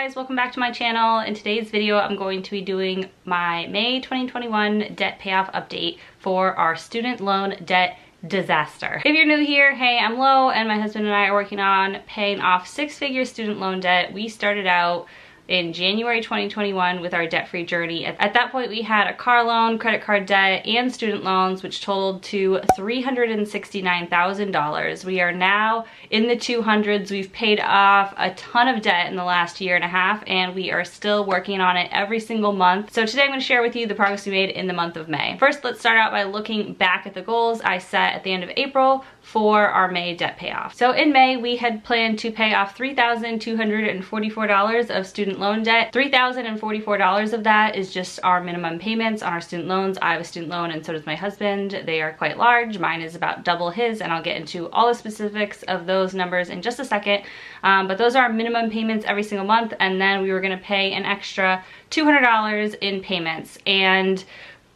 guys, welcome back to my channel. In today's video, I'm going to be doing my May 2021 debt payoff update for our student loan debt disaster. If you're new here, hey, I'm Lo, and my husband and I are working on paying off six-figure student loan debt. We started out in January 2021 with our debt-free journey. At that point, we had a car loan, credit card debt, and student loans, which totaled to $369,000. We are now in the 200s. We've paid off a ton of debt in the last year and a half, and we are still working on it every single month. So today I'm going to share with you the progress we made in the month of May. First, let's start out by looking back at the goals I set at the end of April for our May debt payoff. So in May, we had planned to pay off $3,244 of student loan debt. $3,044 of that is just our minimum payments on our student loans. I have a student loan and so does my husband. They are quite large. Mine is about double his, and I'll get into all the specifics of those numbers in just a second. But those are our minimum payments every single month, and then we were gonna pay an extra $200 in payments, and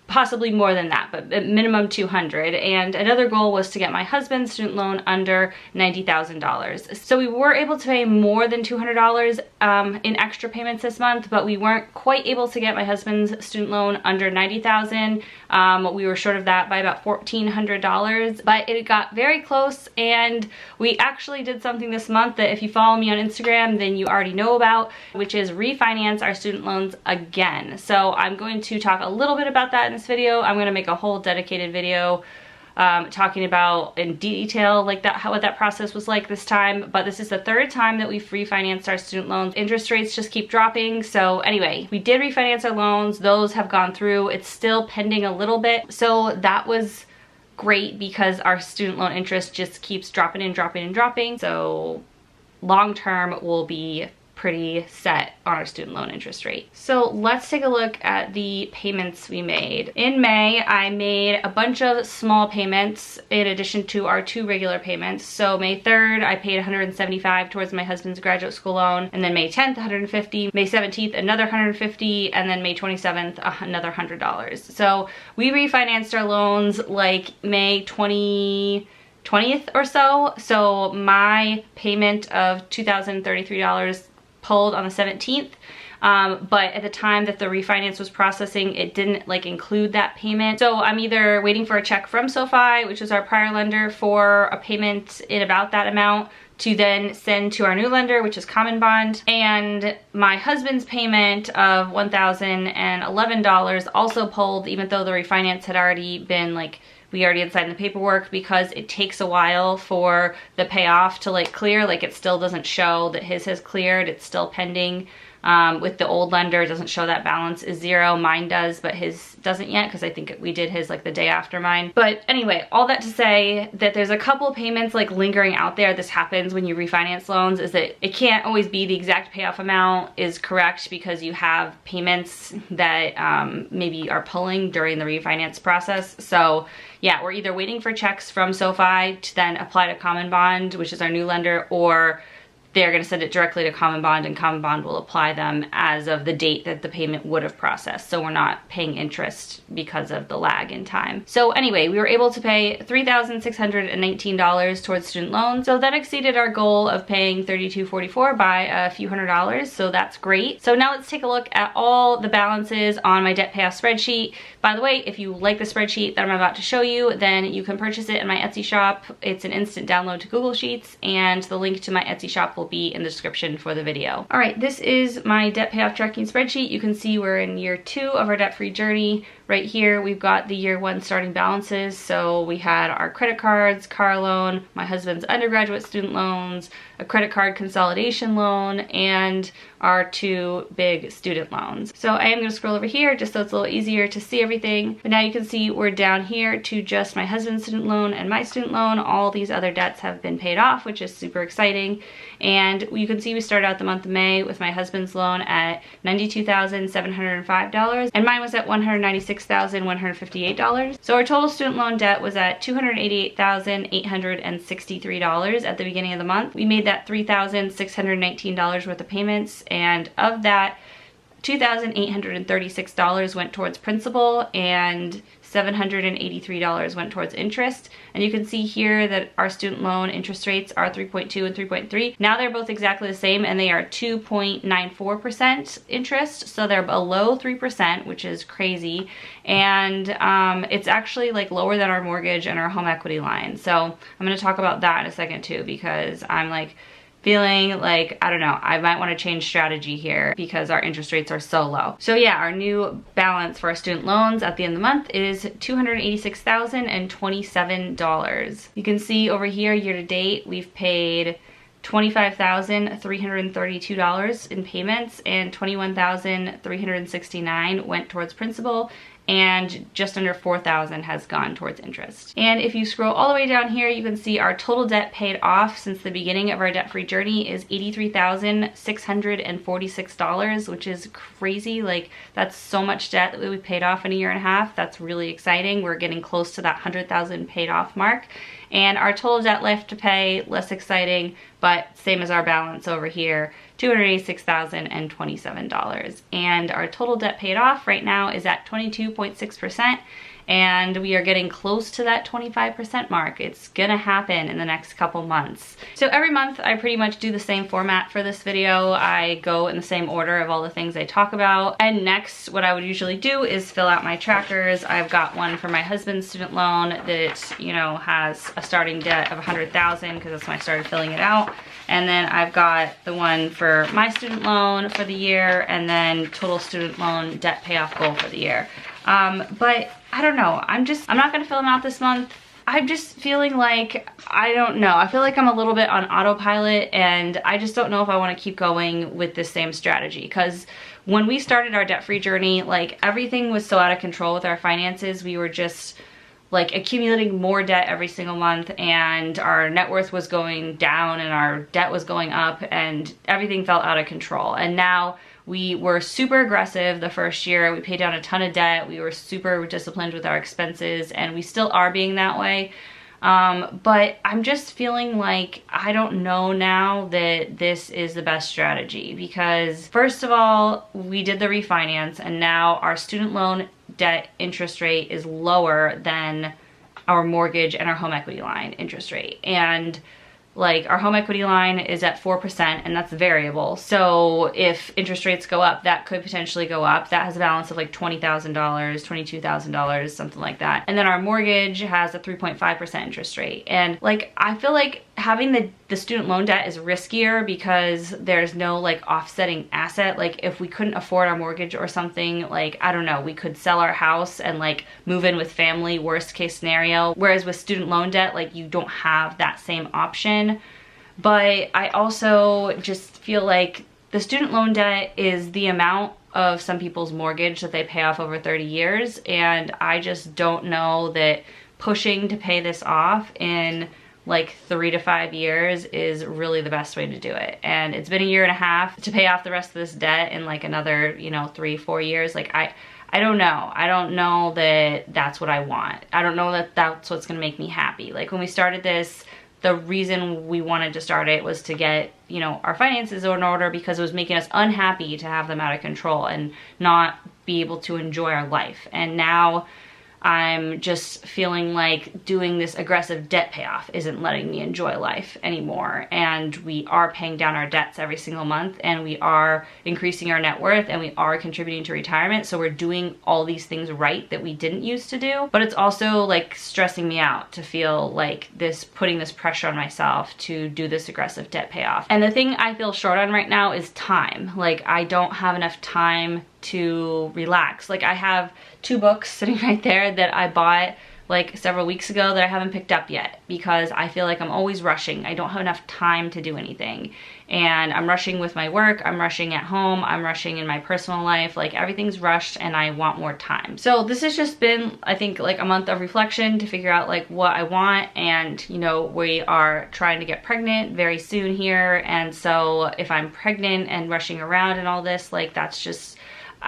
possibly more than that, but at minimum $200. And another goal was to get my husband's student loan under $90,000. So we were able to pay more than $200 in extra payments this month, but we weren't quite able to get my husband's student loan under $90,000. We were short of that by about $1,400, but it got very close, and we actually did something this month that if you follow me on Instagram, then you already know about, which is refinance our student loans again. So I'm going to talk a little bit about that in this video. I'm going to make a whole dedicated video talking about in detail like that, what that process was like this time. But this is the third time that we've refinanced our student loans. Interest rates just keep dropping. So anyway, we did refinance our loans. Those have gone through. It's still pending a little bit. So that was great because our student loan interest just keeps dropping and dropping and dropping. So long term we'll be pretty set on our student loan interest rate. So let's take a look at the payments we made. In May, I made a bunch of small payments in addition to our two regular payments. So May 3rd, I paid $175 towards my husband's graduate school loan, and then May 10th, $150, May 17th, another $150, and then May 27th, another $100. So we refinanced our loans like May 20th or so. So my payment of $2,033 pulled on the 17th, but at the time that the refinance was processing, it didn't like include that payment. So I'm either waiting for a check from SoFi, which is our prior lender, for a payment in about that amount to then send to our new lender, which is Common Bond. And my husband's payment of $1,011 also pulled, even though the refinance had already been like, we already had signed the paperwork, because it takes a while for the payoff to like clear. Like it still doesn't show that his has cleared. It's still pending. With the old lender, it doesn't show that balance is zero. Mine does, but his doesn't yet, because I think we did his like the day after mine. But anyway, all that to say that there's a couple payments like lingering out there. This happens when you refinance loans, is that it can't always be the exact payoff amount is correct, because you have payments that maybe are pulling during the refinance process. So yeah, we're either waiting for checks from SoFi to then apply to Common Bond, which is our new lender, or they're going to send it directly to Common Bond, and Common Bond will apply them as of the date that the payment would have processed. So we're not paying interest because of the lag in time. So anyway, we were able to pay $3,619 towards student loans. So that exceeded our goal of paying $3,244 by a few $100s. So that's great. So now let's take a look at all the balances on my debt payoff spreadsheet. By the way, if you like the spreadsheet that I'm about to show you, then you can purchase it in my Etsy shop. It's an instant download to Google Sheets, and the link to my Etsy shop will be in the description for the video. All right, this is my debt payoff tracking spreadsheet. You can see we're in year 2 of our debt-free journey. Right here, we've got the year 1 starting balances. So we had our credit cards, car loan, my husband's undergraduate student loans, a credit card consolidation loan, and our 2 big student loans. So I am going to scroll over here just so it's a little easier to see everything. But now you can see we're down here to just my husband's student loan and my student loan. All these other debts have been paid off, which is super exciting. And you can see we started out the month of May with my husband's loan at $92,705, and mine was at $196,158. So our total student loan debt was at $288,863 at the beginning of the month. We made that $3,619 worth of payments, and of that, $2,836 went towards principal and $783 went towards interest. And you can see here that our student loan interest rates are 3.2 and 3.3. Now they're both exactly the same, and they are 2.94% interest. So they're below 3%, which is crazy. And it's actually like lower than our mortgage and our home equity line. So I'm gonna talk about that in a second too, because I'm like feeling like, I don't know, I might want to change strategy here because our interest rates are so low. So yeah, our new balance for our student loans at the end of the month is $286,027. You can see over here, year to date, we've paid $25,332 in payments, and $21,369 went towards principal, and just under $4,000 has gone towards interest. And if you scroll all the way down here, you can see our total debt paid off since the beginning of our debt-free journey is $83,646, which is crazy. Like, that's so much debt that we paid off in a year and a half. That's really exciting. We're getting close to that 100,000 paid off mark. And our total debt left to pay, less exciting, but same as our balance over here, $286,027. And our total debt paid off right now is at 22.6%, and we are getting close to that 25% mark. It's gonna happen in the next couple months. So every month I pretty much do the same format for this video. I go in the same order of all the things I talk about. And next, what I would usually do is fill out my trackers. I've got one for my husband's student loan that, you know, has a starting debt of $100,000 because that's when I started filling it out. And then I've got the one for my student loan for the year, and then total student loan debt payoff goal for the year. But I don't know, I'm not gonna fill them out this month. I'm just feeling like, I don't know, I feel like I'm a little bit on autopilot, and I just don't know if I wanna keep going with this same strategy. Because when we started our debt-free journey, like, everything was so out of control with our finances. We were just like accumulating more debt every single month, and our net worth was going down and our debt was going up, and everything felt out of control. And now we were super aggressive the first year. We paid down a ton of debt. We were super disciplined with our expenses, and we still are being that way. But I'm just feeling like I don't know now that this is the best strategy, because first of all, we did the refinance, and now our student loan debt interest rate is lower than our mortgage and our home equity line interest rate. And like, our home equity line is at 4%, and that's variable. So if interest rates go up, that could potentially go up. That has a balance of like $20,000, $22,000, something like that. And then our mortgage has a 3.5% interest rate. And like, I feel like having the student loan debt is riskier because there's no like offsetting asset. Like, if we couldn't afford our mortgage or something, like, I don't know, we could sell our house and like move in with family, worst case scenario. Whereas with student loan debt, like, you don't have that same option. But I also just feel like the student loan debt is the amount of some people's mortgage that they pay off over 30 years. And I just don't know that pushing to pay this off in like 3 to 5 years is really the best way to do it. And it's been a year and a half to pay off the rest of this debt in like another, you know, 3-4 years. Like, I don't know. I don't know that that's what I want. I don't know that that's what's gonna make me happy. Like, when we started this, the reason we wanted to start it was to get, you know, our finances in order, because it was making us unhappy to have them out of control and not be able to enjoy our life. And now I'm just feeling like doing this aggressive debt payoff isn't letting me enjoy life anymore. And we are paying down our debts every single month, and we are increasing our net worth, and we are contributing to retirement. So we're doing all these things right that we didn't used to do. But it's also like stressing me out to feel like putting this pressure on myself to do this aggressive debt payoff. And the thing I feel short on right now is time. Like, I don't have enough time to relax. Like, I have 2 books sitting right there that I bought like several weeks ago that I haven't picked up yet, because I feel like I'm always rushing. I don't have enough time to do anything. And I'm rushing with my work, I'm rushing at home, I'm rushing in my personal life. Like, everything's rushed, and I want more time. So this has just been, I think, like a month of reflection to figure out like what I want. And, you know, we are trying to get pregnant very soon here. And so if I'm pregnant and rushing around and all this, like, that's just,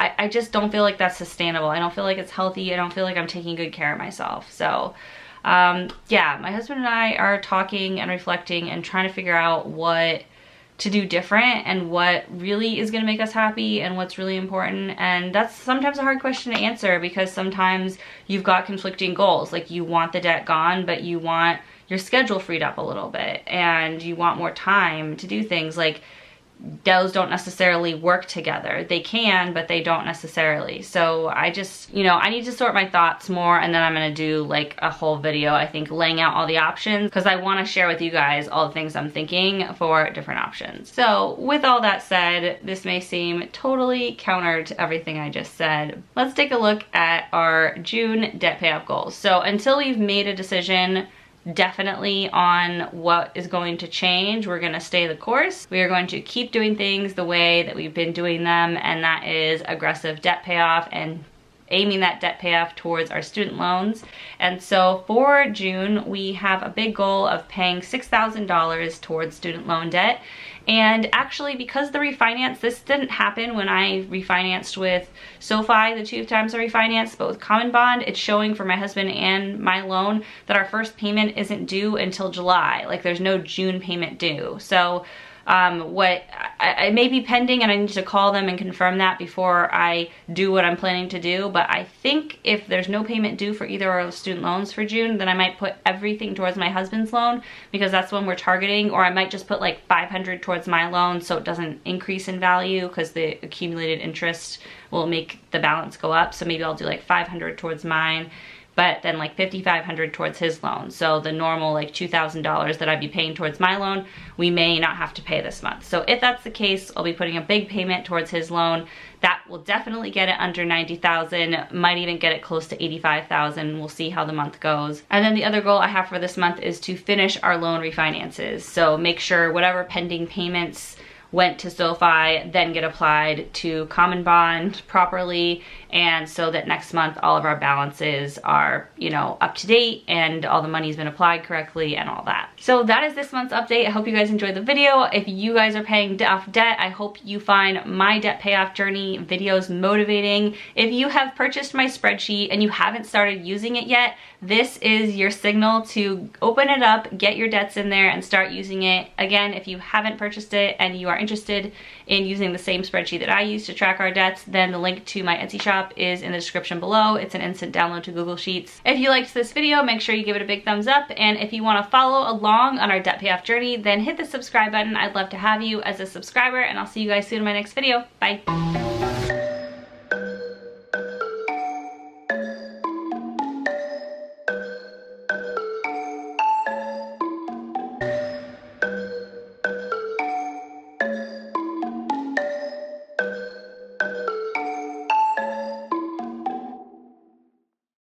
I just don't feel like that's sustainable. I don't feel like it's healthy. I don't feel like I'm taking good care of myself. So yeah, my husband and I are talking and reflecting and trying to figure out what to do different and what really is going to make us happy and what's really important. And that's sometimes a hard question to answer, because sometimes you've got conflicting goals. Like, you want the debt gone, but you want your schedule freed up a little bit and you want more time to do things. Like, those don't necessarily work together. They can, but they don't necessarily. So I just, you know, I need to sort my thoughts more, and then I'm gonna do like a whole video, I think, laying out all the options, because I wanna share with you guys all the things I'm thinking for different options. So with all that said, this may seem totally counter to everything I just said. Let's take a look at our June debt payoff goals. So until we've made a decision definitely on what is going to change, we're going to stay the course. We are going to keep doing things the way that we've been doing them, and that is aggressive debt payoff and aiming that debt payoff towards our student loans. And so for June, we have a big goal of paying $6,000 towards student loan debt. And actually, because the refinance, this didn't happen when I refinanced with SoFi the 2 times I refinanced, but with Common Bond, it's showing for my husband and my loan that our first payment isn't due until July. Like, there's no June payment due. So what I may be pending, and I need to call them and confirm that before I do what I'm planning to do. But I think if there's no payment due for either of those student loans for June, then I might put everything towards my husband's loan, because that's one we're targeting. Or I might just put like $500 towards my loan so it doesn't increase in value, because the accumulated interest will make the balance go up. So maybe I'll do like $500 towards mine, but then like $5,500 towards his loan. So the normal like $2,000 that I'd be paying towards my loan, we may not have to pay this month. So if that's the case, I'll be putting a big payment towards his loan. That will definitely get it under $90,000, might even get it close to $85,000. We'll see how the month goes. And then the other goal I have for this month is to finish our loan refinances. So make sure whatever pending payments went to SoFi then get applied to Common Bond properly, and so that next month all of our balances are, you know, up to date and all the money's been applied correctly and all that. So that is this month's update. I hope you guys enjoyed the video. If you guys are paying off debt, I hope you find my debt payoff journey videos motivating. If you have purchased my spreadsheet and you haven't started using it yet, this is your signal to open it up, get your debts in there, and start using it. Again, if you haven't purchased it and you are interested in using the same spreadsheet that I use to track our debts, then the link to my Etsy shop is in the description below. It's an instant download to Google Sheets. If you liked this video, make sure you give it a big thumbs up. And if you want to follow along on our debt payoff journey, then hit the subscribe button. I'd love to have you as a subscriber, and I'll see you guys soon in my next video. Bye.